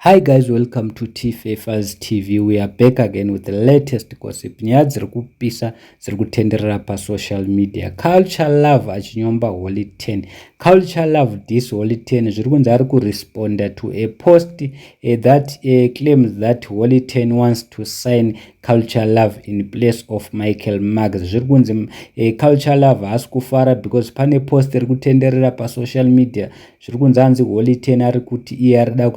Hi guys, welcome to T-Favors TV. We are back again with the latest gossip. Nyaya dziri kupisa dziri kutenderera pa social media. Culture Love achinyomba Holy 10. Culture Love this Holy 10 zviri kunzi ari kuresponda to a post that claims that Holy 10 wants to sign Culture Love in place of Michael Mags. Zviri kunzi Culture Love haasi kufara because pane post iri kutenderera pa social media. Zviri kunzi hanzi Holy 10 ari kuti iye arida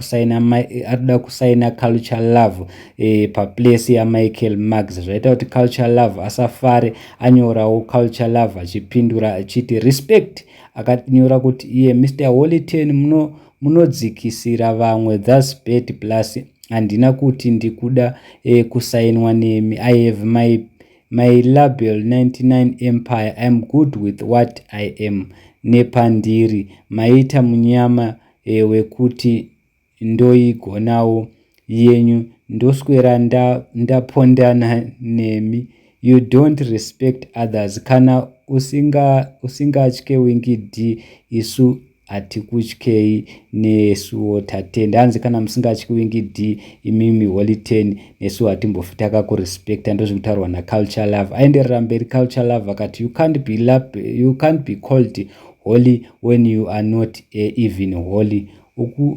kusaina Culture Love pa place ya Michael Mags. Zvaita kuti Culture Love asafare, anyorawo Culture Love achipindura achiti respect. Akanyora kuti iye Mr. Holy 10 munodzikisira vamwe, that's bad plus handina kuti ndikuda kusainwa nemi. I have my label 99 Empire. I'm good with what I am. Nepandiri maita munyama wekuti ndoigonawo yenyu ndoswera ndapondana nemi. You don't respect others. Kana usingatye wingi D isu hatikutyei nesuwo tatenda. Hanzi kana musingatyi wingi D imimi Holy 10 nesuwo hatimbofi takakurespecta. Ndozviri kutaurwa naCulture Love. Aenderera mberi Culture Love akati you can't be called holy when you are not even holy.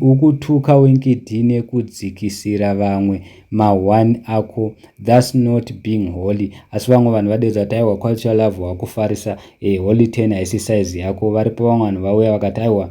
Ukutuka wingi D nekudzikisira vamwe ma1 ako, that's not being holy. Asi vamwe vanhu vadedza kuti aiwa Culture Love wakufarisa Holy 10 haisi size yako. Varipo vamwe vanhu vauya vakati aiwa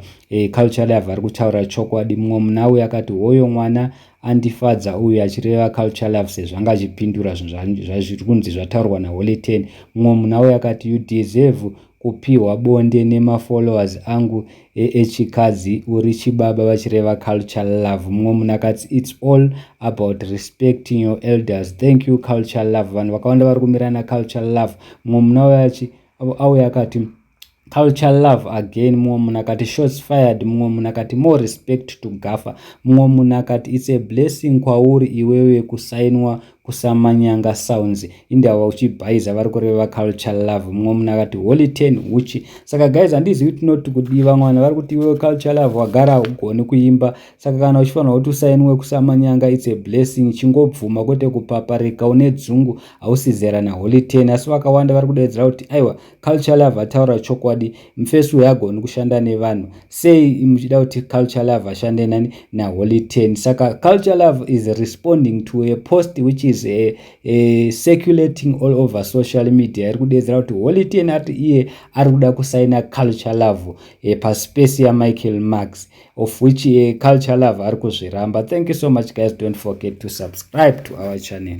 Culture Love ari kutaura chokwadi. Mumwe muna uya akati hoyo mwana andifadza uyu, achireva Culture Love sezvo anga achipindura zvinhu zvazviri kunzi zvataurwa naHoly 10. Mumwe muna uya akati you deserve kupiwa bonde nemafollowers angu echikadzi uri chibaba, vachireva Culture Love. Mumwe munhu akati it's all about respecting your elders. Thank you Culture Love. Vanhu vakawanda vari kumirana Culture Love. Mumwe muna auya akati Culture Love again. Mumwe munhu akati shots fired. Mumwe munhu akati more respect to Gaffa. Mumwe munhu akati it's a blessing kwauri iwewe kusainwa kusamanyanga sounds. Indawa uchibhaiza vari kureva Culture Love. Mumwe munhu akati Holy 10 uchi. Saka guys, handizivi kuti noti kudiva mwana vari kuti iwewe Culture Love wagara ugoni kuimba. Saka kana uchifanirwa kuti usainwe kusamanyanga it's a blessing. Chingobvuma kwete kupaparika une dzungu hausizera naHoly 10. Asi vakawanda vari kudaidzira kuti aiwa Culture Love ataura chokwadi, mufesi uyu agoni kushanda nevanhu. Sei muchida kuti Culture Love ashande nani naHoly 10? Saka Culture Love is responding to a post which is circulating all over social media. Iri kudedzera kuti Holy 10 ati iye ari kuda kusaina Culture Love paspace ya Michael Mags, of which Culture Love ari kuzviramba. Thank you so much guys. Don't forget to subscribe to our channel.